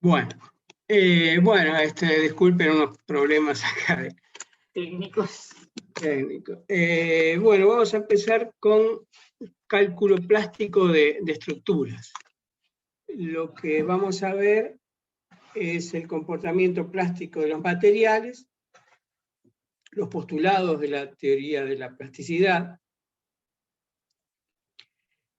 Bueno, disculpen unos problemas acá técnicos. Bueno, vamos a empezar con cálculo plástico de estructuras. Lo que vamos a ver es el comportamiento plástico de los materiales, los postulados de la teoría de la plasticidad,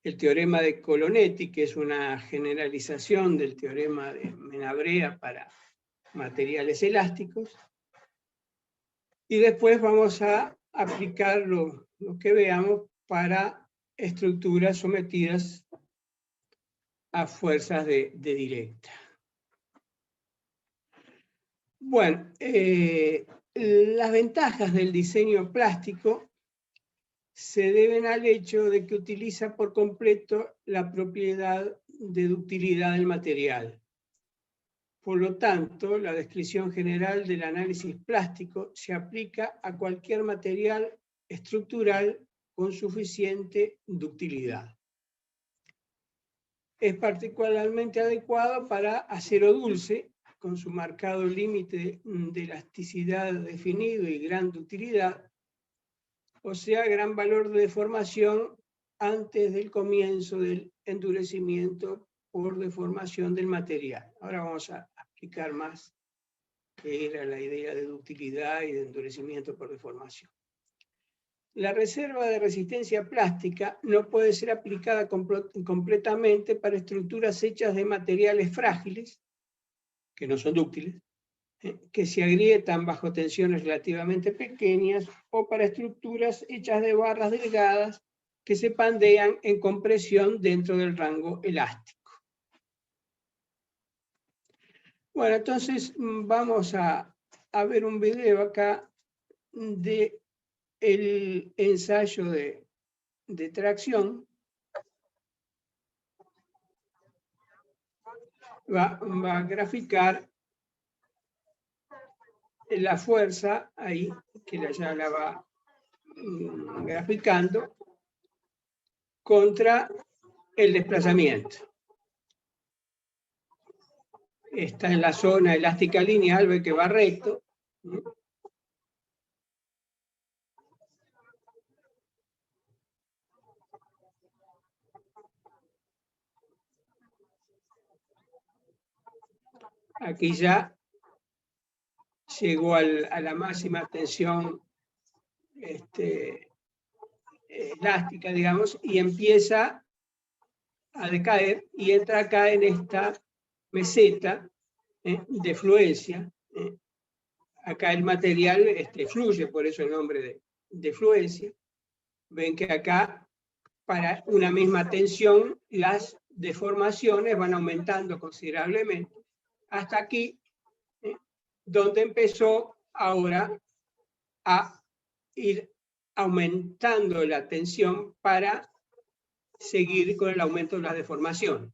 el teorema de Colonetti, que es una generalización del teorema de Menabrea para materiales elásticos, y después vamos a aplicar lo que veamos para estructuras sometidas a fuerzas de directa. Bueno, las ventajas del diseño plástico se deben al hecho de que utiliza por completo la propiedad de ductilidad del material. Por lo tanto, la descripción general del análisis plástico se aplica a cualquier material estructural con suficiente ductilidad. Es particularmente adecuado para acero dulce, con su marcado límite de elasticidad definido y gran ductilidad, o sea, gran valor de deformación antes del comienzo del endurecimiento por deformación del material. Ahora vamos a explicar más qué era la idea de ductilidad y de endurecimiento por deformación. La reserva de resistencia plástica no puede ser aplicada completamente para estructuras hechas de materiales frágiles, que no son dúctiles, que se agrietan bajo tensiones relativamente pequeñas, o para estructuras hechas de barras delgadas que se pandean en compresión dentro del rango elástico. Bueno, entonces vamos a ver un video acá de el ensayo de tracción. Va a graficar la fuerza ahí, que ya la va graficando, contra el desplazamiento. Está en la zona elástica lineal, ve que va recto. Aquí ya llegó a la máxima tensión elástica, digamos, y empieza a decaer y entra acá en esta meseta de fluencia. Acá el material fluye, por eso el nombre de fluencia. Ven que acá, para una misma tensión, las deformaciones van aumentando considerablemente, hasta aquí, donde empezó ahora a ir aumentando la tensión para seguir con el aumento de las deformaciones.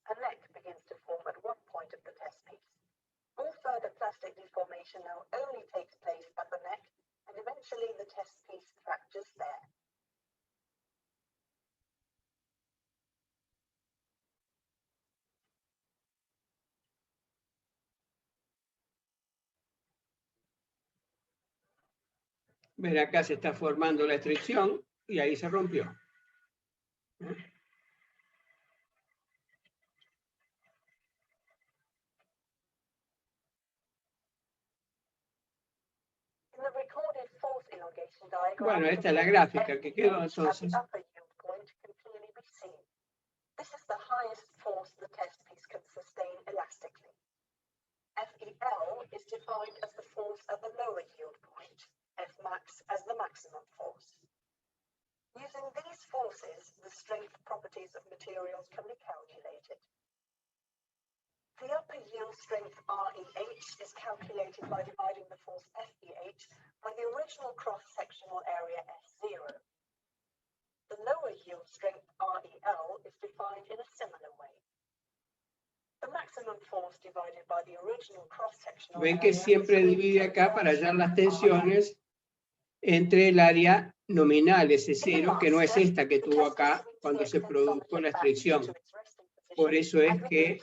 A neck begins to form at one point of the test piece. All further plastic deformation now only takes place at the neck, and eventually the test piece fractures there. Ven, acá se está formando la estricción y ahí se rompió. Bueno, esta es la gráfica que quedó entonces. This is the highest force the test piece can sustain elastically. FEL is defined as the force at the lower yield point, Fmax as the maximum force. Using these forces, the strength properties of materials can be calculated. The upper yield strength REH is calculated by dividing the force FEH by the original cross-sectional area F0. The lower yield strength REL is defined in a similar way. The maximum force divided by the original cross-sectional Ven que area siempre is divide acá para hallar las tensiones entre el área nominal, ese cero, que no es esta que tuvo acá cuando se produjo la fricción. Por eso es que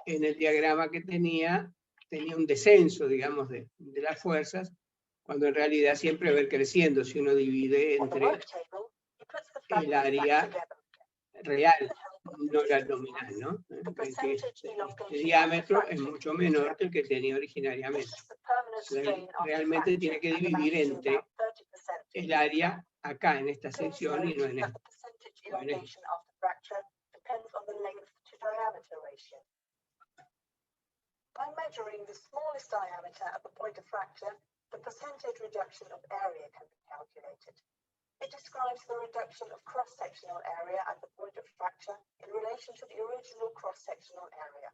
en el diagrama que tenía un descenso, digamos, de las fuerzas, cuando en realidad siempre va a ir creciendo si uno divide entre el área real, no la nominal, ¿no? Ven que este diámetro es mucho menor que el que tenía originariamente. Realmente tiene que dividir entre el área acá en esta sección y no en esta. By measuring the smallest diameter at the point of fracture, the percentage reduction of area can be calculated. It describes the reduction of cross-sectional area at the point of fracture in relation to the original cross-sectional area.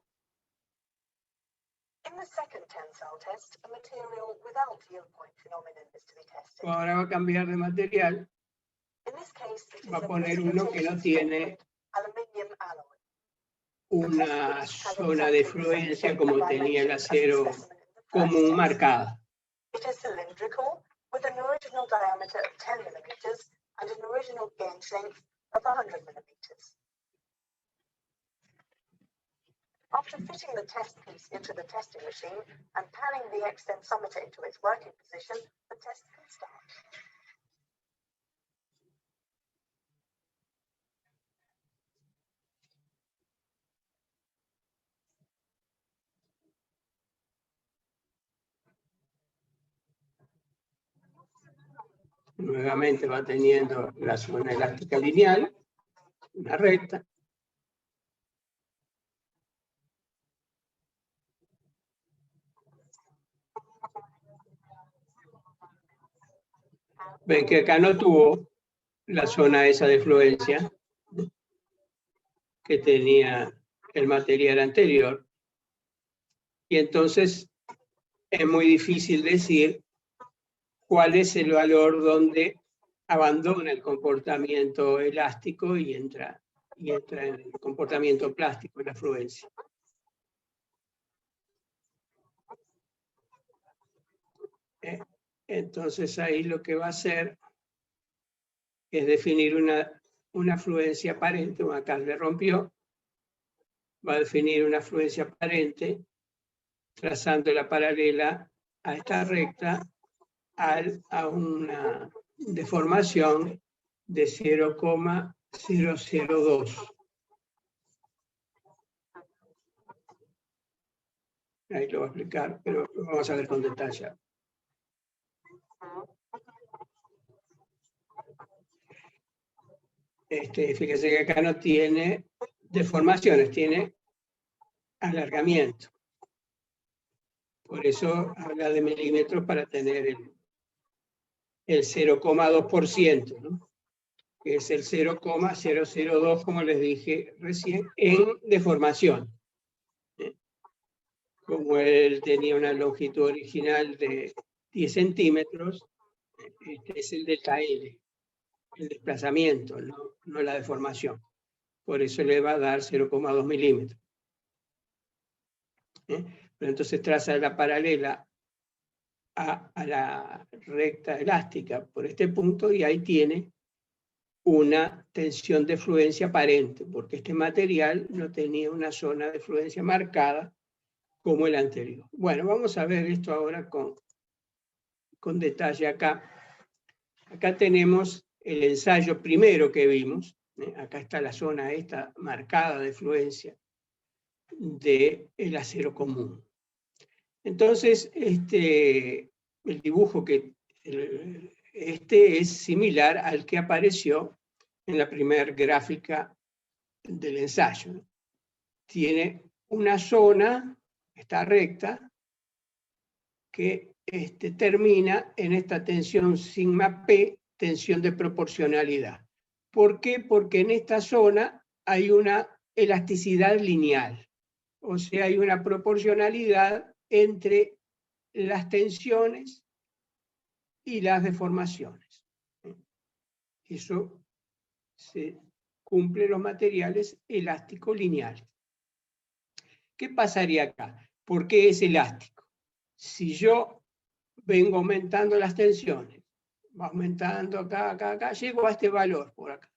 In the second tensile test, a material without yield point phenomenon is to be tested. Ahora va a cambiar de material. In this case, it is Va a poner uno que no tiene aluminium alloy. una zona de fluencia como tenía el acero común marcada. It is cylindrical with an original diameter of 10 millimeters and an original gauge length of 100 millimeters. After fitting the test piece into the testing machine and panning the extensometer into its working position, the test can start. Nuevamente va teniendo la zona elástica lineal, una recta. Ven que acá no tuvo la zona esa de fluencia que tenía el material anterior. Y entonces es muy difícil decir cuál es el valor donde abandona el comportamiento elástico y entra en el comportamiento plástico, en la fluencia. Entonces ahí lo que va a hacer es definir una fluencia aparente. Acá le rompió. Va a definir una fluencia aparente trazando la paralela a esta recta a una deformación de 0,002. Ahí lo voy a explicar, pero lo vamos a ver con detalle. Fíjese que acá no tiene deformaciones, tiene alargamiento. Por eso habla de milímetros para tener el 0,2%, ¿no? Que es el 0,002, como les dije recién, en deformación. Como él tenía una longitud original de 10 centímetros, este es el delta L, el desplazamiento, no la deformación. Por eso le va a dar 0,2 milímetros. Pero entonces traza la paralela a la recta elástica por este punto y ahí tiene una tensión de fluencia aparente, porque este material no tenía una zona de fluencia marcada como el anterior. Bueno, vamos a ver esto ahora con detalle acá. Acá tenemos el ensayo primero que vimos. Acá está la zona esta marcada de fluencia del acero común. Entonces, el dibujo es similar al que apareció en la primera gráfica del ensayo. Tiene una zona, esta recta, que termina en esta tensión sigma P, tensión de proporcionalidad. ¿Por qué? Porque en esta zona hay una elasticidad lineal, o sea, hay una proporcionalidad entre las tensiones y las deformaciones. Eso se cumple en los materiales elástico lineales. ¿Qué pasaría acá? ¿Por qué es elástico? Si yo vengo aumentando las tensiones, va aumentando acá, acá, acá, llego a este valor por acá.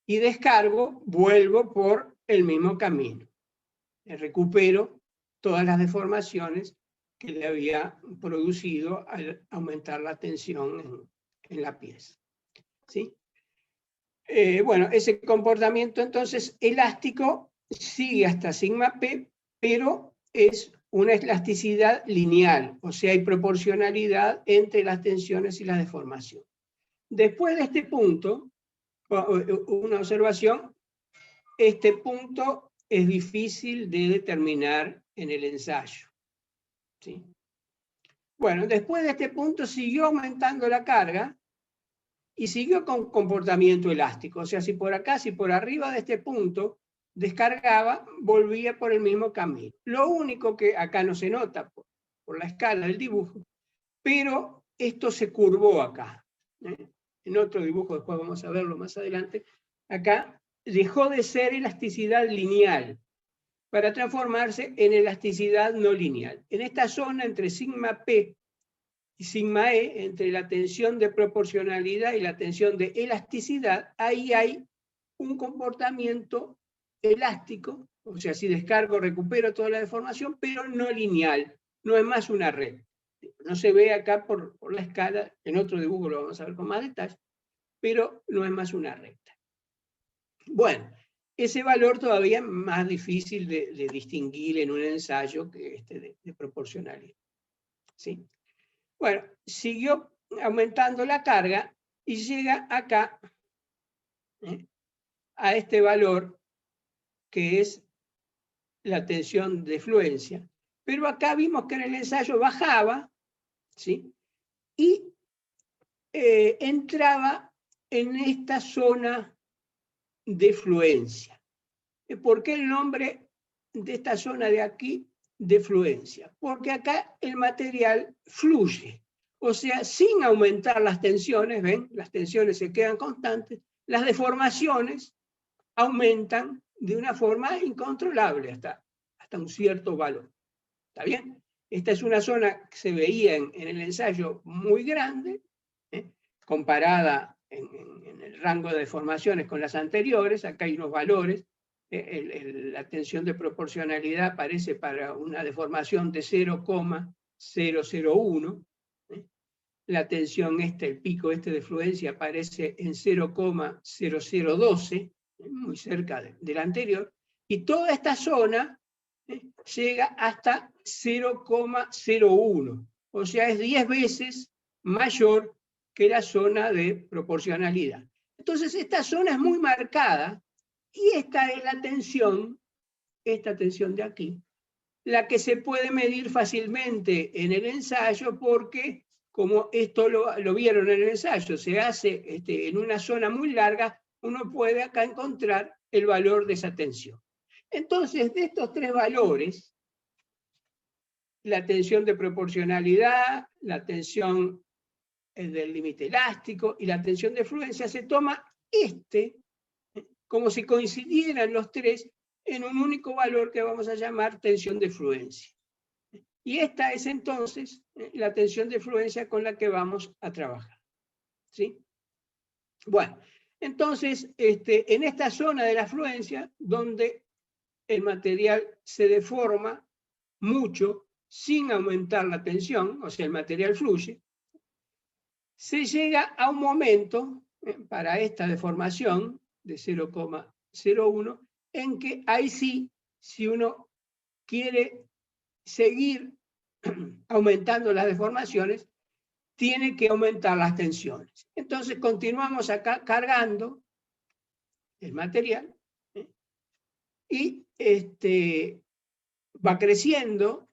Y descargo, vuelvo por el mismo camino. Recupero todas las deformaciones que le había producido al aumentar la tensión en la pieza. ¿Sí? Bueno, ese comportamiento entonces elástico sigue hasta sigma P, pero es una elasticidad lineal, o sea, hay proporcionalidad entre las tensiones y la deformación. Después de este punto, una observación, este punto es difícil de determinar en el ensayo. ¿Sí? Bueno, después de este punto siguió aumentando la carga y siguió con comportamiento elástico. O sea, si por acá, si por arriba de este punto descargaba, volvía por el mismo camino. Lo único que acá no se nota por la escala del dibujo, pero esto se curvó acá. En otro dibujo, después vamos a verlo más adelante, acá dejó de ser elasticidad lineal para transformarse en elasticidad no lineal. En esta zona entre sigma P y sigma E, entre la tensión de proporcionalidad y la tensión de elasticidad, ahí hay un comportamiento elástico, o sea, si descargo recupero toda la deformación, pero no lineal, no es más una red. No se ve acá por la escala, en otro dibujo lo vamos a ver con más detalle, pero no es más una recta. Bueno, ese valor todavía es más difícil de distinguir en un ensayo que este de proporcionalidad. ¿Sí? Bueno, siguió aumentando la carga y llega acá a este valor que es la tensión de fluencia. Pero acá vimos que en el ensayo bajaba, ¿sí? Y entraba en esta zona de fluencia. ¿Por qué el nombre de esta zona de aquí de fluencia? Porque acá el material fluye, o sea, sin aumentar las tensiones, ¿ven? Las tensiones se quedan constantes, las deformaciones aumentan de una forma incontrolable hasta un cierto valor. ¿Está bien? Esta es una zona que se veía en el ensayo muy grande, comparada en el rango de deformaciones con las anteriores. Acá hay unos valores. La tensión de proporcionalidad aparece para una deformación de 0,001. La tensión el pico de fluencia aparece en 0,0012, muy cerca de la anterior. Y toda esta zona llega hasta 0,01. O sea, es 10 veces mayor que la zona de proporcionalidad. Entonces, esta zona es muy marcada y esta es la tensión, esta tensión de aquí, la que se puede medir fácilmente en el ensayo porque, como esto lo vieron en el ensayo, se hace en una zona muy larga, uno puede acá encontrar el valor de esa tensión. Entonces, de estos tres valores, la tensión de proporcionalidad, la tensión del límite elástico y la tensión de fluencia, se toma como si coincidieran los tres en un único valor que vamos a llamar tensión de fluencia. Y esta es entonces la tensión de fluencia con la que vamos a trabajar. ¿Sí? Bueno, entonces, en esta zona de la fluencia, donde el material se deforma mucho sin aumentar la tensión, o sea, el material fluye, se llega a un momento para esta deformación de 0,01 en que ahí sí, si uno quiere seguir aumentando las deformaciones, tiene que aumentar las tensiones. Entonces continuamos acá cargando el material y va creciendo,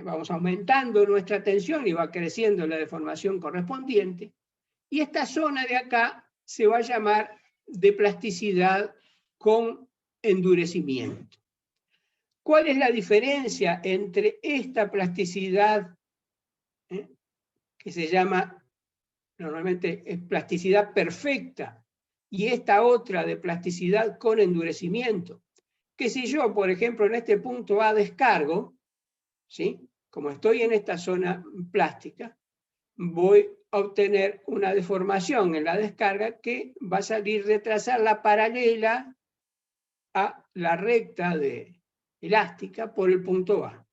vamos aumentando nuestra tensión y va creciendo la deformación correspondiente, y esta zona de acá se va a llamar de plasticidad con endurecimiento. ¿Cuál es la diferencia entre esta plasticidad, que se llama, normalmente es plasticidad perfecta, y esta otra de plasticidad con endurecimiento? que si yo, por ejemplo, en este punto A descargo, ¿sí? Como estoy en esta zona plástica, voy a obtener una deformación en la descarga que va a salir de trazar la paralela a la recta elástica por el punto A.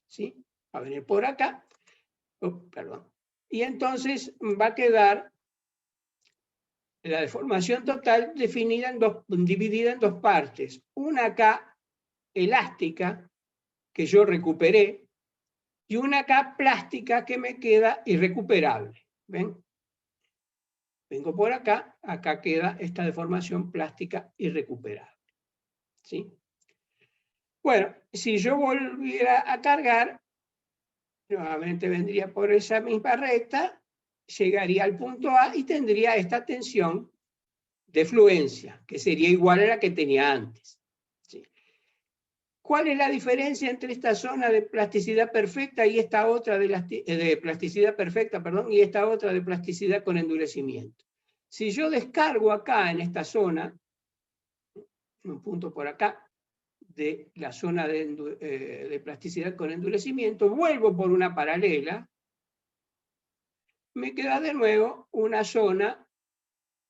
¿Sí? Va a venir por acá, perdón. Y entonces va a quedar la deformación total definida dividida en dos partes. Una acá elástica, que yo recuperé, y una acá plástica que me queda irrecuperable. ¿Ven? Vengo por acá, acá queda esta deformación plástica irrecuperable. ¿Sí? Bueno, si yo volviera a cargar, nuevamente vendría por esa misma recta, llegaría al punto A y tendría esta tensión de fluencia, que sería igual a la que tenía antes. ¿Sí? ¿Cuál es la diferencia entre esta zona de plasticidad perfecta y esta otra de plasticidad perfecta, perdón, y esta otra de plasticidad con endurecimiento? Si yo descargo acá en esta zona, un punto por acá, de la zona de plasticidad con endurecimiento, vuelvo por una paralela, me queda de nuevo una zona,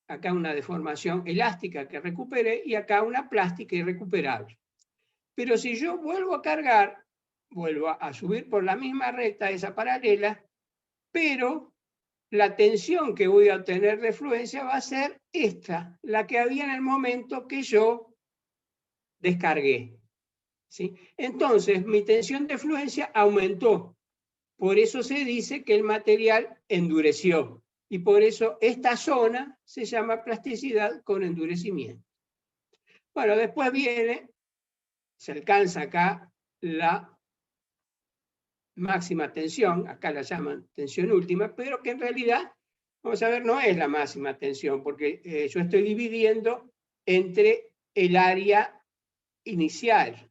acá una deformación elástica que recuperé y acá una plástica irrecuperable. Pero si yo vuelvo a cargar, vuelvo a subir por la misma recta esa paralela, pero la tensión que voy a obtener de fluencia va a ser esta, la que había en el momento que yo descargué. ¿Sí? Entonces, mi tensión de fluencia aumentó. Por eso se dice que el material endureció. Y por eso esta zona se llama plasticidad con endurecimiento. Bueno, después viene, se alcanza acá la máxima tensión, acá la llaman tensión última, pero que en realidad, vamos a ver, no es la máxima tensión, porque yo estoy dividiendo entre el área inicial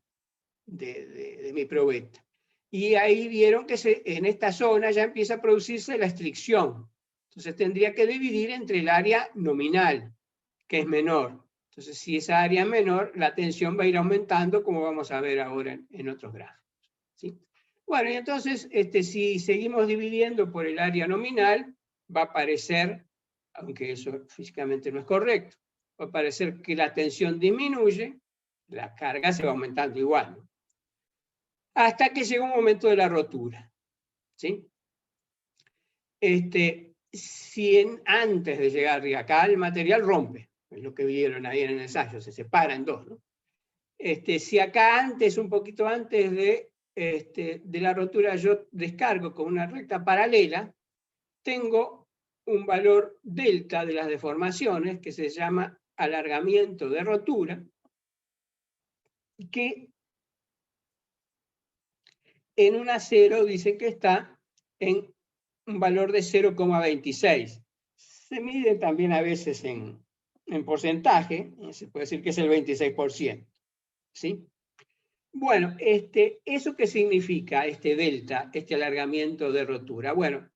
de mi probeta. Y ahí vieron que en esta zona ya empieza a producirse la estricción. Entonces tendría que dividir entre el área nominal, que es menor. Entonces, si esa área es menor, la tensión va a ir aumentando, como vamos a ver ahora en otros gráficos. ¿Sí? Bueno, y entonces, si seguimos dividiendo por el área nominal, va a aparecer, aunque eso físicamente no es correcto, va a aparecer que la tensión disminuye, la carga se va aumentando igual, ¿no? Hasta que llega un momento de la rotura. ¿Sí? Si antes de llegar acá el material rompe, es lo que vieron ahí en el ensayo, se separa en dos, ¿no? Si acá antes, un poquito antes de la rotura, yo descargo con una recta paralela, tengo un valor delta de las deformaciones que se llama alargamiento de rotura, que en un acero dice que está en un valor de 0,26. Se mide también a veces en porcentaje, se puede decir que es el 26%. ¿Sí? Bueno, ¿eso qué significa, este delta, este alargamiento de rotura? Bueno,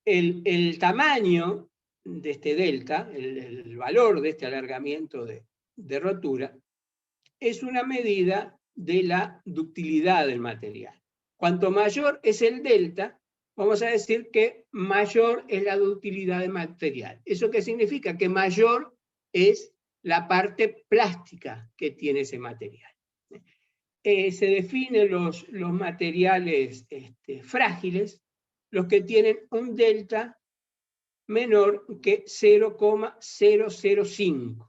el tamaño de este delta, el valor de este alargamiento de rotura, es una medida de la ductilidad del material. Cuanto mayor es el delta, vamos a decir que mayor es la ductilidad del material. ¿Eso qué significa? Que mayor es la parte plástica que tiene ese material. Se definen los materiales frágiles, los que tienen un delta menor que 0,005.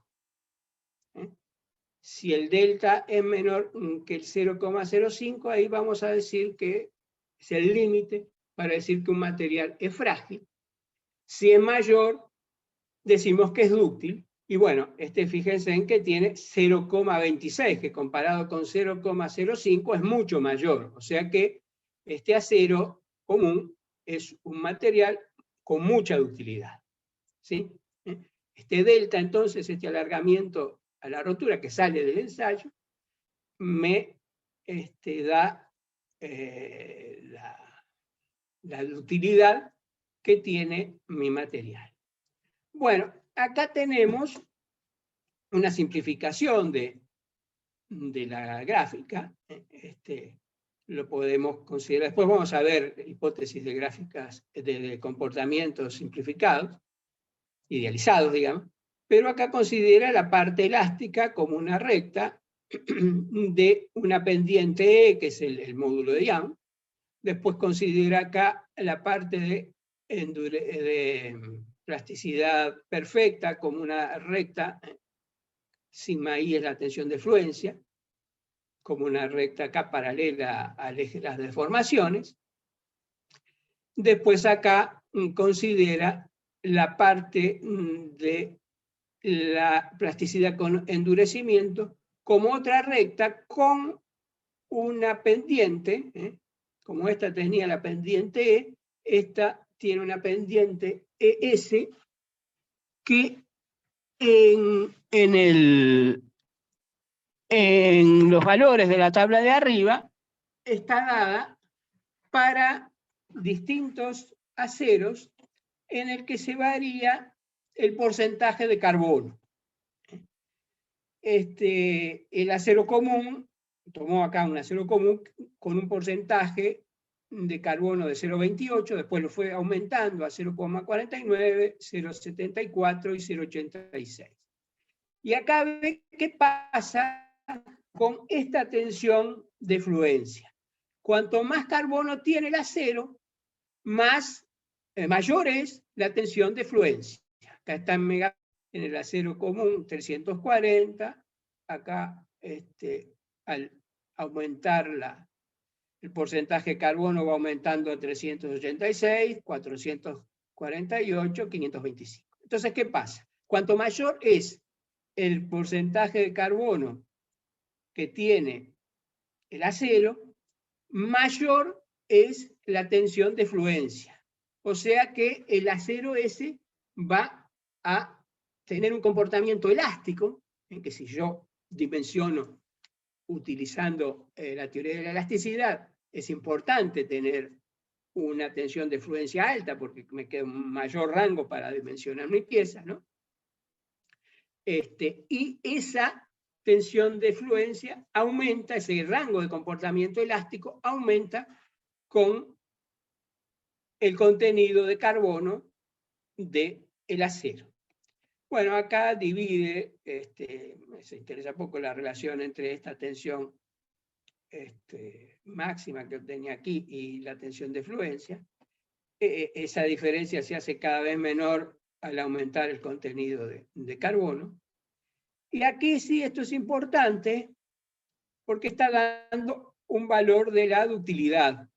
Si el delta es menor que el 0,05, ahí vamos a decir que es el límite para decir que un material es frágil. Si es mayor, decimos que es dúctil. Y bueno, fíjense en que tiene 0,26, que comparado con 0,05 es mucho mayor. O sea que este acero común es un material con mucha ductilidad. ¿Sí? Este delta, entonces, este alargamiento a la rotura que sale del ensayo, me da la ductilidad que tiene mi material. Bueno, acá tenemos una simplificación de de la gráfica. Lo podemos considerar. Después vamos a ver hipótesis de gráficas de comportamientos simplificados, idealizados, digamos, pero acá considera la parte elástica como una recta de una pendiente E, que es el módulo de Young. Después considera acá la parte de plasticidad perfecta como una recta, sigma I es la tensión de fluencia, como una recta acá paralela al eje de las deformaciones. Después acá considera la parte de la plasticidad con endurecimiento como otra recta con una pendiente, como esta tenía la pendiente E, esta tiene una pendiente ES que en los valores de la tabla de arriba está dada para distintos aceros en el que se varía el porcentaje de carbono. El acero común, tomó acá un acero común con un porcentaje de carbono de 0,28, después lo fue aumentando a 0,49, 0,74 y 0,86. Y acá ve qué pasa con esta tensión de fluencia. Cuanto más carbono tiene el acero, mayor es la tensión de fluencia. Acá está en el acero común 340, acá al aumentar el porcentaje de carbono va aumentando a 386, 448, 525. Entonces, ¿qué pasa? Cuanto mayor es el porcentaje de carbono que tiene el acero, mayor es la tensión de fluencia. O sea que el acero ese va a tener un comportamiento elástico, en que si yo dimensiono utilizando la teoría de la elasticidad, es importante tener una tensión de fluencia alta porque me queda un mayor rango para dimensionar mi pieza, ¿no? Y esa tensión de fluencia aumenta, ese rango de comportamiento elástico aumenta con el contenido de carbono del acero. Bueno, acá divide, se interesa poco la relación entre esta tensión máxima que obtenía aquí y la tensión de fluencia. Esa diferencia se hace cada vez menor al aumentar el contenido de carbono. Y aquí sí, esto es importante porque está dando un valor de la ductilidad.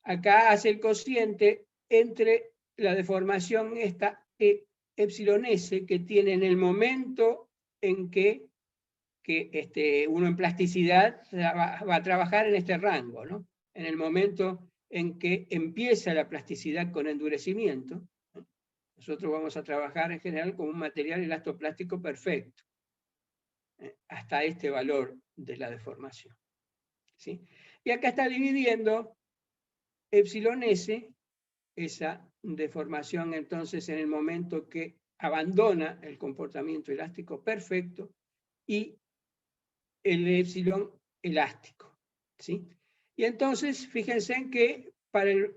Acá hace el cociente entre la deformación esta epsilon S que tiene en el momento en que uno en plasticidad va a trabajar en este rango, ¿no? En el momento en que empieza la plasticidad con endurecimiento, ¿no? Nosotros vamos a trabajar en general con un material elastoplástico perfecto, hasta este valor de la deformación, ¿sí? Y acá está dividiendo epsilon S, esa deformación entonces en el momento que abandona el comportamiento elástico perfecto, y el epsilon elástico, ¿sí? Y entonces fíjense en que para el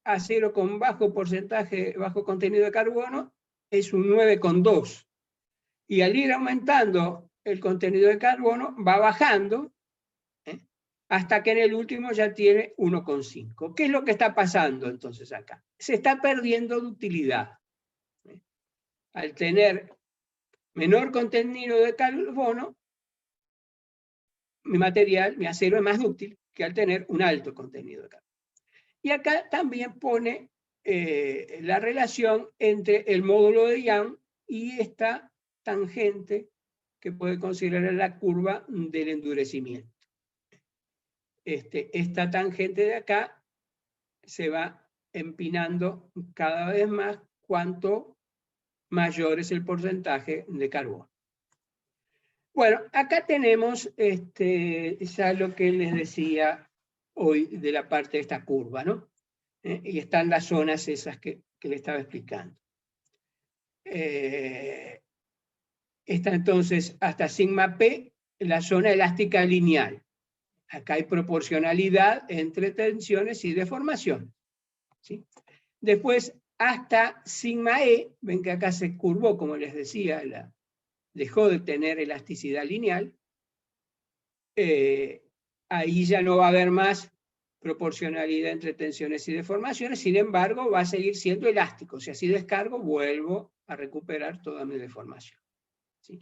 acero con bajo porcentaje, bajo contenido de carbono, es un 9,2. Y al ir aumentando el contenido de carbono, va bajando, hasta que en el último ya tiene 1,5. ¿Qué es lo que está pasando entonces acá? Se está perdiendo ductilidad. Al tener menor contenido de carbono, mi material, mi acero es más dúctil que al tener un alto contenido de carbono. Y acá también pone la relación entre el módulo de Young y esta tangente que puede considerar la curva del endurecimiento. Esta tangente de acá se va empinando cada vez más cuanto mayor es el porcentaje de carbono. Bueno, acá tenemos ya lo que les decía hoy de la parte de esta curva, ¿no? Y están las zonas esas que le estaba explicando. Está entonces hasta sigma P, la zona elástica lineal. Acá hay proporcionalidad entre tensiones y deformación, ¿sí? Después, hasta sigma E, ven que acá se curvó, como les decía, dejó de tener elasticidad lineal. Ahí ya no va a haber más proporcionalidad entre tensiones y deformaciones, sin embargo, va a seguir siendo elástico. O sea, si descargo, vuelvo a recuperar toda mi deformación, ¿sí?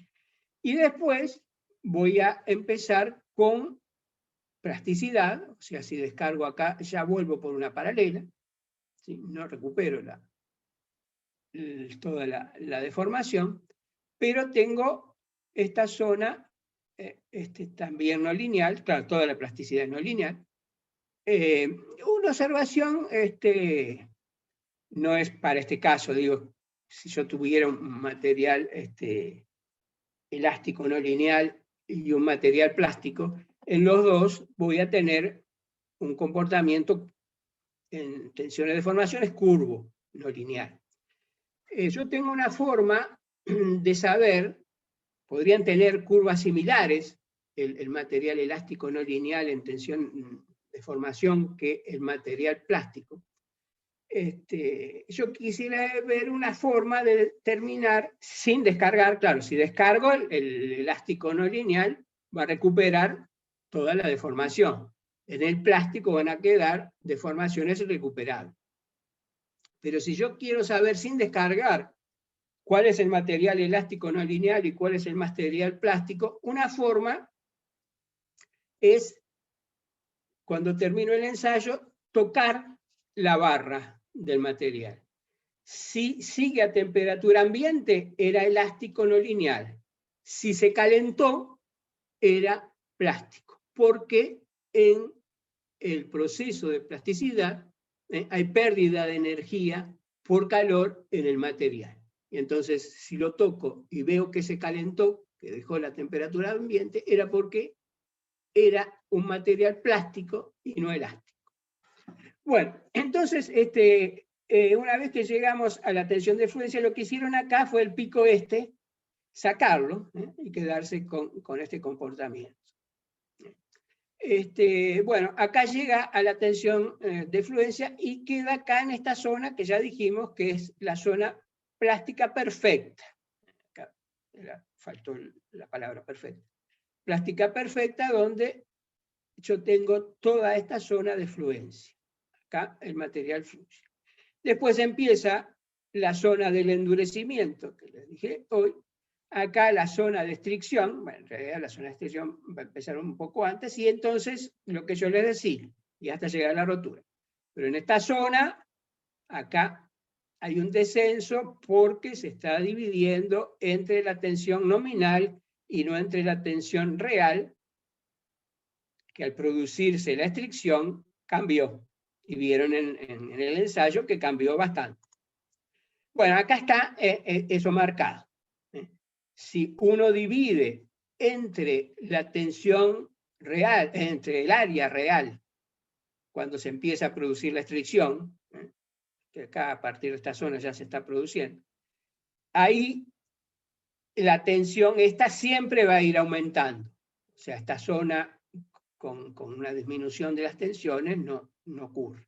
Y después voy a empezar con plasticidad, o sea, si descargo acá, ya vuelvo por una paralela, ¿sí? No recupero toda la deformación, pero tengo esta zona también no lineal, claro, toda la plasticidad es no lineal. Una observación, no es para este caso, digo, si yo tuviera un material elástico no lineal y un material plástico, en los dos voy a tener un comportamiento en tensiones de deformaciones curvo, no lineal. Yo tengo una forma de saber, podrían tener curvas similares, el material elástico no lineal en tensión de formación que el material plástico. Yo quisiera ver una forma de determinar, sin descargar, claro, si descargo el elástico no lineal, va a recuperar toda la deformación. En el plástico van a quedar deformaciones recuperables. Pero si yo quiero saber sin descargar cuál es el material elástico no lineal y cuál es el material plástico, una forma es, cuando termino el ensayo, tocar la barra del material. Si sigue a temperatura ambiente, era elástico no lineal. Si se calentó, era plástico. Porque en el proceso de plasticidad hay pérdida de energía por calor en el material. Y entonces, si lo toco y veo que se calentó, que dejó la temperatura ambiente, era porque era un material plástico y no elástico. Bueno, entonces, una vez que llegamos a la tensión de fluencia, lo que hicieron acá fue el pico sacarlo y quedarse con este comportamiento. Bueno, acá llega a la tensión de fluencia y queda acá en esta zona que ya dijimos que es la zona plástica perfecta. Acá faltó la palabra perfecta. Plástica perfecta, donde yo tengo toda esta zona de fluencia. Acá el material fluye. Después empieza la zona del endurecimiento, que les dije hoy. Acá la zona de estricción, bueno, en realidad la zona de estricción va a empezar un poco antes, y entonces lo que yo les decía, y hasta llegar a la rotura. Pero en esta zona, acá hay un descenso porque se está dividiendo entre la tensión nominal y no entre la tensión real, que al producirse la estricción cambió. Y vieron en el ensayo que cambió bastante. Bueno, acá está eso marcado. Si uno divide entre la tensión real, entre el área real, cuando se empieza a producir la estricción, que acá a partir de esta zona ya se está produciendo, ahí la tensión esta siempre va a ir aumentando. O sea, esta zona con una disminución de las tensiones no ocurre.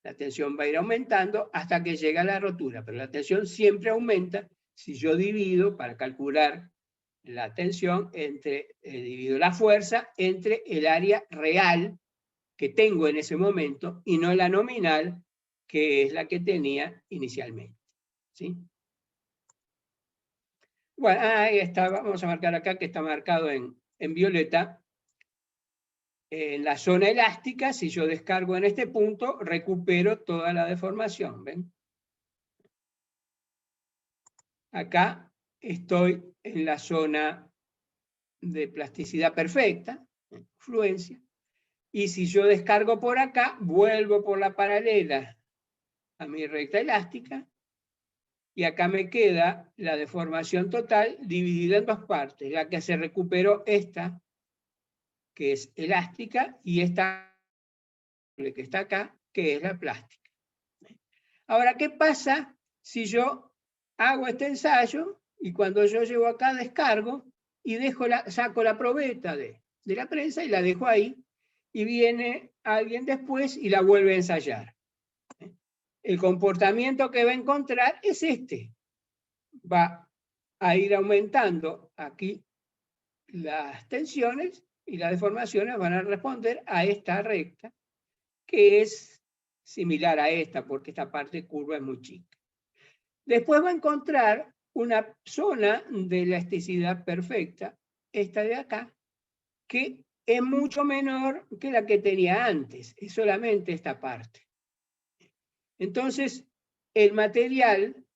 La tensión va a ir aumentando hasta que llega a la rotura, pero la tensión siempre aumenta si yo divido, para calcular la tensión, divido la fuerza entre el área real que tengo en ese momento y no la nominal, que es la que tenía inicialmente. ¿Sí? Bueno, ahí está, vamos a marcar acá que está marcado en violeta. En la zona elástica, si yo descargo en este punto, recupero toda la deformación, ¿ven? Acá estoy en la zona de plasticidad perfecta, fluencia, y si yo descargo por acá, vuelvo por la paralela a mi recta elástica, y acá me queda la deformación total dividida en dos partes, la que se recuperó esta, que es elástica, y esta que está acá, que es la plástica. Ahora, ¿qué pasa si yo hago este ensayo y cuando yo llego acá descargo y saco la probeta de la prensa y la dejo ahí, y viene alguien después y la vuelve a ensayar. El comportamiento que va a encontrar es este. Va a ir aumentando aquí las tensiones y las deformaciones van a responder a esta recta, que es similar a esta, porque esta parte curva es muy chica. Después va a encontrar una zona de elasticidad perfecta, esta de acá, que es mucho menor que la que tenía antes, es solamente esta parte. Entonces, el material,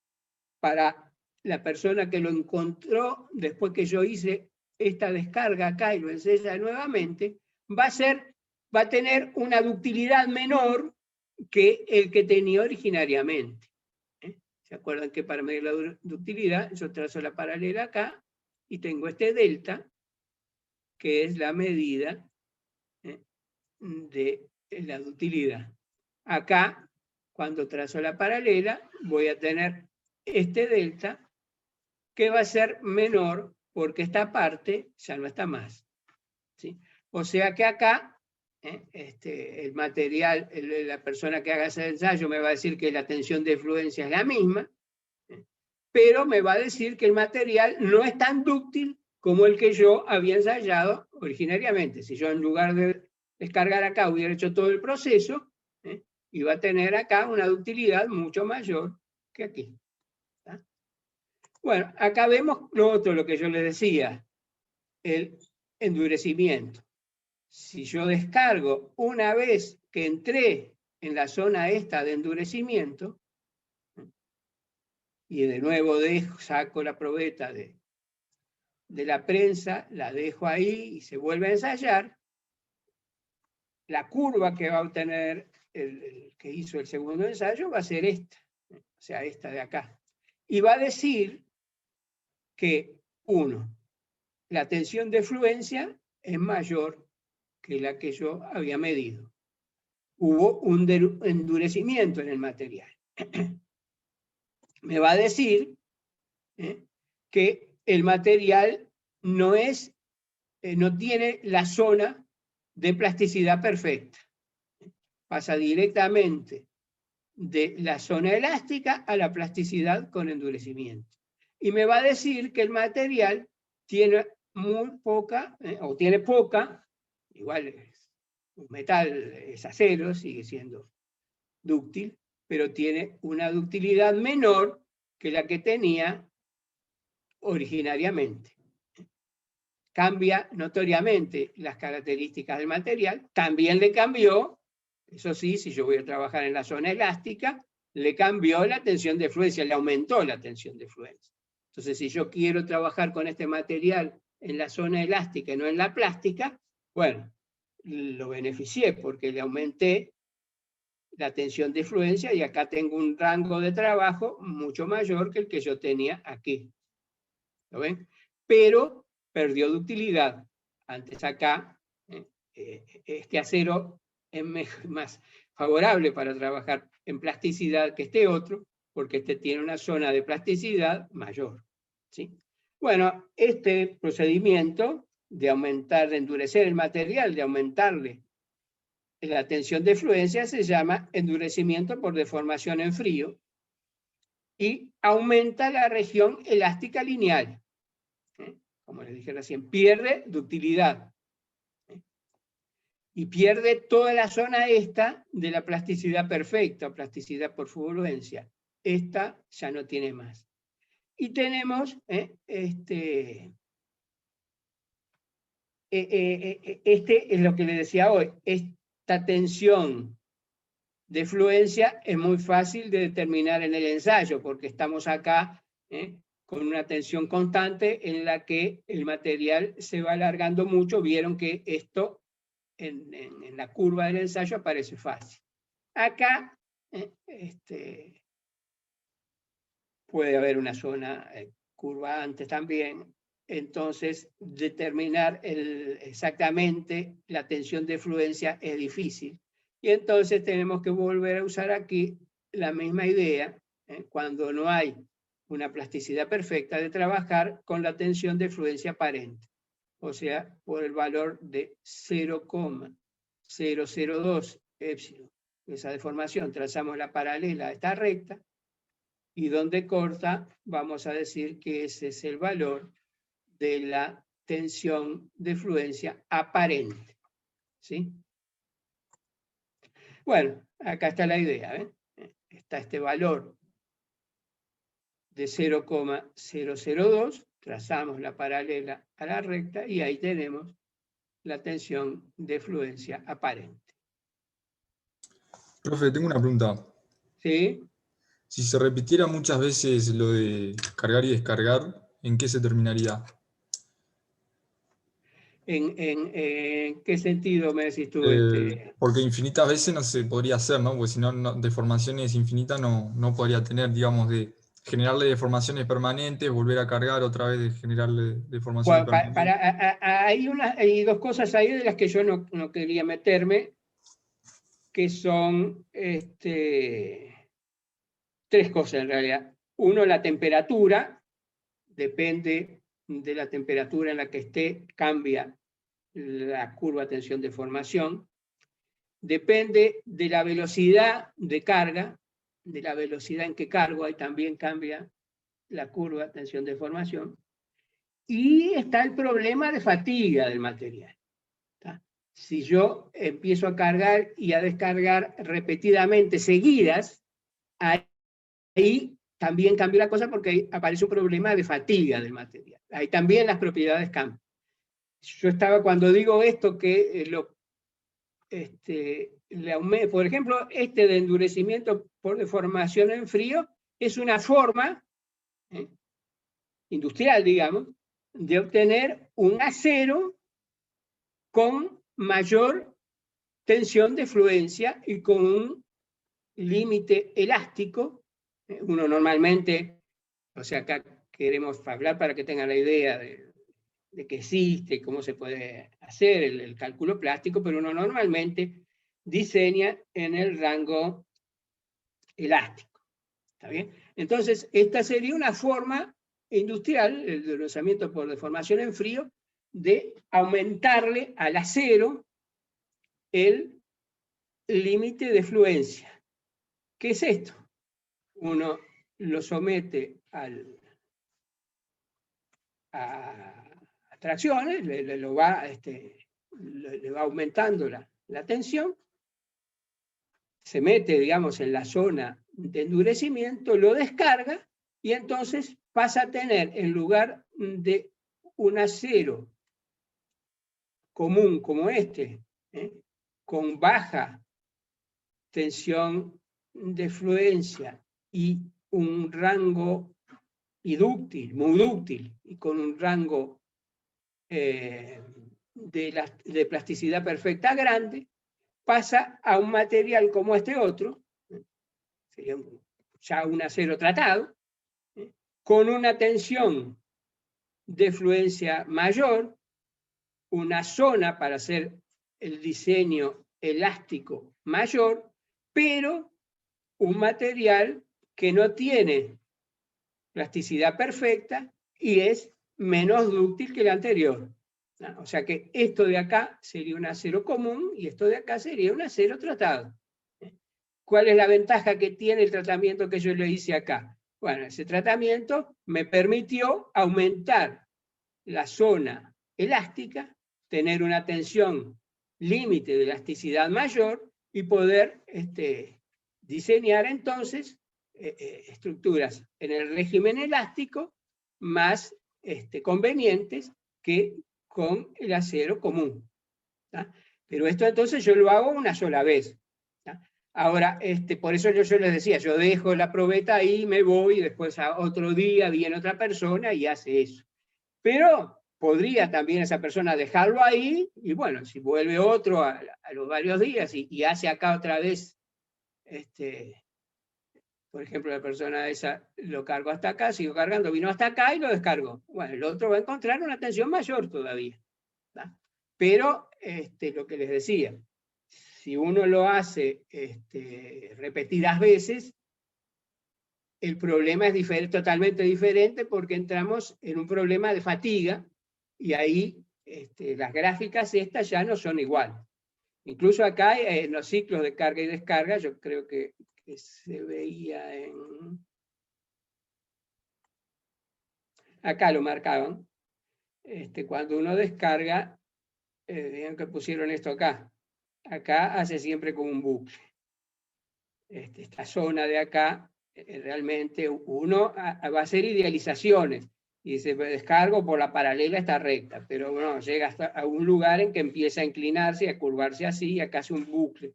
para la persona que lo encontró después que yo hice esta descarga acá y lo ensaya nuevamente, va a tener una ductilidad menor que el que tenía originariamente. ¿Se acuerdan que para medir la ductilidad yo trazo la paralela acá y tengo este delta, que es la medida de la ductilidad? Acá, cuando trazo la paralela, voy a tener este delta, que va a ser menor porque esta parte ya no está más, ¿sí? O sea que acá el material, la persona que haga ese ensayo me va a decir que la tensión de fluencia es la misma, pero me va a decir que el material no es tan dúctil como el que yo había ensayado originariamente. Si yo en lugar de descargar acá hubiera hecho todo el proceso, iba a tener acá una ductilidad mucho mayor que aquí. ¿Tá? Bueno, acá vemos lo que yo les decía, el endurecimiento. Si yo descargo una vez que entré en la zona esta de endurecimiento, y de nuevo saco la probeta de la prensa, la dejo ahí y se vuelve a ensayar, la curva que va a obtener el que hizo el segundo ensayo va a ser esta, o sea, esta de acá. Y va a decir que, uno, la tensión de fluencia es mayor que la que yo había medido. Hubo un endurecimiento en el material. Me va a decir que el material no tiene la zona de plasticidad perfecta. Pasa directamente de la zona elástica a la plasticidad con endurecimiento. Y me va a decir que el material tiene muy poca, o tiene poca, igual un metal es acero, sigue siendo dúctil, pero tiene una ductilidad menor que la que tenía originariamente. Cambia notoriamente las características del material, también le cambió, eso sí, si yo voy a trabajar en la zona elástica, le cambió la tensión de fluencia, le aumentó la tensión de fluencia. Entonces, si yo quiero trabajar con este material en la zona elástica y no en la plástica, bueno, lo beneficié porque le aumenté la tensión de fluencia y acá tengo un rango de trabajo mucho mayor que el que yo tenía aquí. ¿Lo ven? Pero perdió de utilidad. Antes acá, este acero es más favorable para trabajar en plasticidad que este otro, porque este tiene una zona de plasticidad mayor. ¿Sí? Bueno, este procedimiento de aumentar, de endurecer el material, de aumentarle la tensión de fluencia, se llama endurecimiento por deformación en frío y aumenta la región elástica lineal. Como les dije recién, pierde ductilidad. Y pierde toda la zona esta de la plasticidad perfecta, o plasticidad por fluencia. Esta ya no tiene más. Y tenemos este es lo que les decía hoy. Esta tensión de fluencia es muy fácil de determinar en el ensayo, porque estamos acá con una tensión constante en la que el material se va alargando mucho. Vieron que esto en la curva del ensayo aparece fácil. Acá puede haber una zona curva antes también. Entonces, determinar exactamente la tensión de fluencia es difícil. Y entonces tenemos que volver a usar aquí la misma idea, cuando no hay una plasticidad perfecta de trabajar con la tensión de fluencia aparente, o sea, por el valor de 0,002 epsilon. Esa deformación, trazamos la paralela a esta recta, y donde corta, vamos a decir que ese es el valor de la tensión de fluencia aparente. ¿Sí? Bueno, acá está la idea. ¿eh? Está este valor de 0,002, trazamos la paralela a la recta y ahí tenemos la tensión de fluencia aparente. Profe, tengo una pregunta. ¿Sí? Si se repitiera muchas veces lo de cargar y descargar, ¿en qué se terminaría? ¿En qué sentido me decís tú? Porque infinitas veces no se podría hacer, ¿no? Porque si no, deformaciones infinitas no podría tener, digamos, de generarle deformaciones permanentes, volver a cargar otra vez, de generarle deformaciones Bueno, permanentes. hay dos cosas ahí de las que yo no quería meterme, que son tres cosas en realidad. Uno, la temperatura, depende de la temperatura en la que esté, cambia la curva tensión de formación. Depende de la velocidad de carga, de la velocidad en que cargo, ahí también cambia la curva tensión de formación. Y está el problema de fatiga del material. ¿Tá? Si yo empiezo a cargar y a descargar repetidamente seguidas, ahí también cambia la cosa porque ahí aparece un problema de fatiga del material. Ahí también las propiedades cambian. Yo estaba, cuando digo esto, que por ejemplo, de endurecimiento por deformación en frío es una forma industrial, digamos, de obtener un acero con mayor tensión de fluencia y con un límite elástico. Uno normalmente, o sea, acá queremos hablar para que tengan la idea de que existe, cómo se puede hacer el cálculo plástico, pero uno normalmente diseña en el rango elástico. ¿Está bien? Entonces, esta sería una forma industrial, el endurecimiento por deformación en frío, de aumentarle al acero el límite de fluencia. ¿Qué es esto? Uno lo somete a tracciones, le va aumentando la tensión, se mete, digamos, en la zona de endurecimiento, lo descarga y entonces pasa a tener, en lugar de un acero común como con baja tensión de fluencia y un rango idúctil, muy dúctil, y con un rango de plasticidad perfecta grande, pasa a un material como este otro, sería ya un acero tratado, con una tensión de fluencia mayor, una zona para hacer el diseño elástico mayor, pero un material que no tiene plasticidad perfecta y es menos dúctil que el anterior. O sea que esto de acá sería un acero común y esto de acá sería un acero tratado. ¿Cuál es la ventaja que tiene el tratamiento que yo le hice acá? Bueno, ese tratamiento me permitió aumentar la zona elástica, tener una tensión límite de elasticidad mayor y poder diseñar entonces estructuras en el régimen elástico más convenientes que con el acero común. ¿tá? Pero esto entonces yo lo hago una sola vez. ¿tá? Ahora, por eso yo les decía, yo dejo la probeta ahí, me voy, y después a otro día viene otra persona y hace eso. Pero podría también esa persona dejarlo ahí, y bueno, si vuelve otro a los varios días y hace acá otra vez, por ejemplo, la persona esa lo cargo hasta acá, sigo cargando, vino hasta acá y lo descargo. Bueno, el otro va a encontrar una tensión mayor todavía. ¿tá? Pero lo que les decía, si uno lo hace repetidas veces, el problema es totalmente diferente porque entramos en un problema de fatiga y ahí las gráficas estas ya no son iguales. Incluso acá en los ciclos de carga y descarga, yo creo que se veía en... Acá lo marcaban. Cuando uno descarga, digan que pusieron esto acá. Acá hace siempre como un bucle. Esta zona de acá, realmente uno va a hacer idealizaciones y se descargo por la paralela esta recta, pero bueno, llega hasta a un lugar en que empieza a inclinarse y a curvarse así y acá hace un bucle.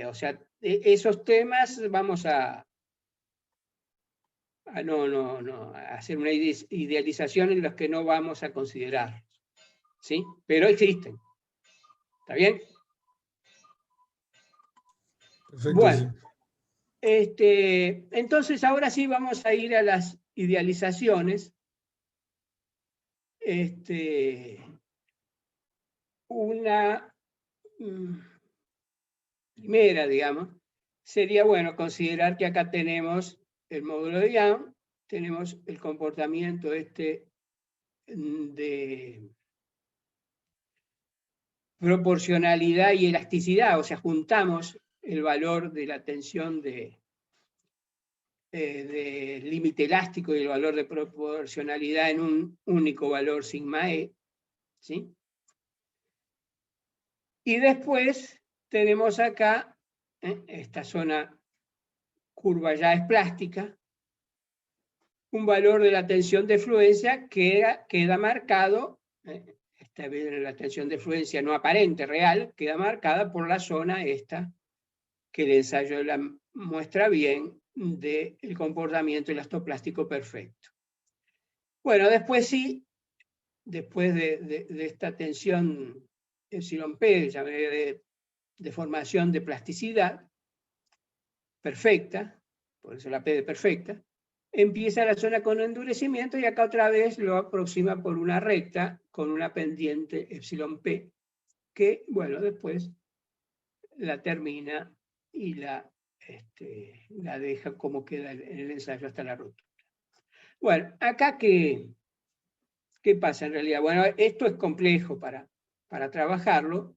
O sea, esos temas vamos a hacer una idealización en los que no vamos a considerar, ¿sí? Pero existen. ¿Está bien? Perfecto, bueno, sí. Entonces ahora sí vamos a ir a las idealizaciones. Una primera, digamos, sería, bueno, considerar que acá tenemos el módulo de Young, tenemos el comportamiento de proporcionalidad y elasticidad, o sea, juntamos el valor de la tensión de límite elástico y el valor de proporcionalidad en un único valor sigma E, ¿sí? Y después tenemos acá, esta zona curva ya es plástica, un valor de la tensión de fluencia que queda marcado, esta vez la tensión de fluencia no aparente, real, queda marcada por la zona esta, que el ensayo la muestra bien, del comportamiento elastoplástico perfecto. Bueno, después sí, después de esta tensión epsilon P, llamaré de formación de plasticidad perfecta, por eso la P de perfecta, empieza la zona con endurecimiento y acá otra vez lo aproxima por una recta con una pendiente epsilon P, que, bueno, después la termina y la deja como queda en el ensayo hasta la rotura. Bueno, acá ¿qué pasa en realidad? Bueno, esto es complejo para trabajarlo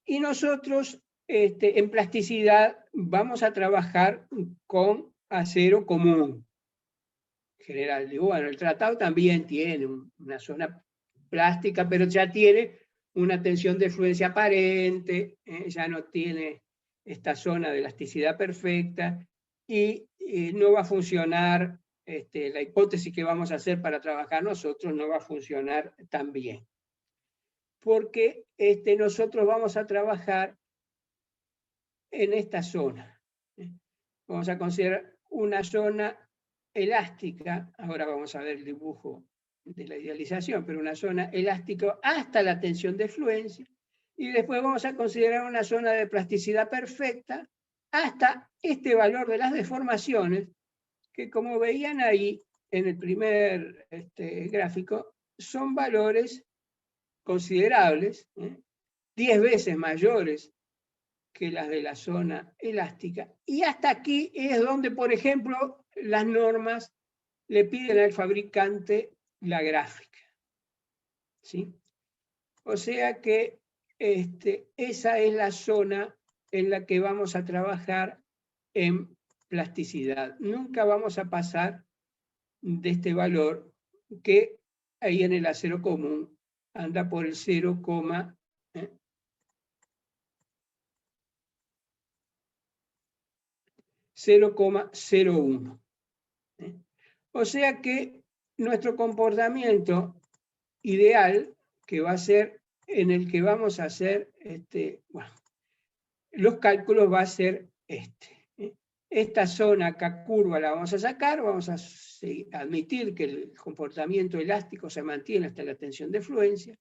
y nosotros en plasticidad vamos a trabajar con acero común. General, digo, bueno, el tratado también tiene una zona plástica, pero ya tiene una tensión de fluencia aparente, ya no tiene esta zona de elasticidad perfecta y no va a funcionar, la hipótesis que vamos a hacer para trabajar nosotros no va a funcionar tan bien. Porque nosotros vamos a trabajar en esta zona. Vamos a considerar una zona elástica, ahora vamos a ver el dibujo de la idealización, pero una zona elástica hasta la tensión de fluencia, y después vamos a considerar una zona de plasticidad perfecta hasta este valor de las deformaciones, que como veían ahí en el primer gráfico, son valores considerables, 10 veces mayores que las de la zona elástica. Y hasta aquí es donde, por ejemplo, las normas le piden al fabricante la gráfica. ¿Sí? O sea que esa es la zona en la que vamos a trabajar en plasticidad. Nunca vamos a pasar de este valor que ahí en el acero común anda por el 0,01. O sea que nuestro comportamiento ideal, que va a ser en el que vamos a hacer los cálculos, va a ser esta zona acá curva la vamos a sacar, vamos a admitir que el comportamiento elástico se mantiene hasta la tensión de fluencia.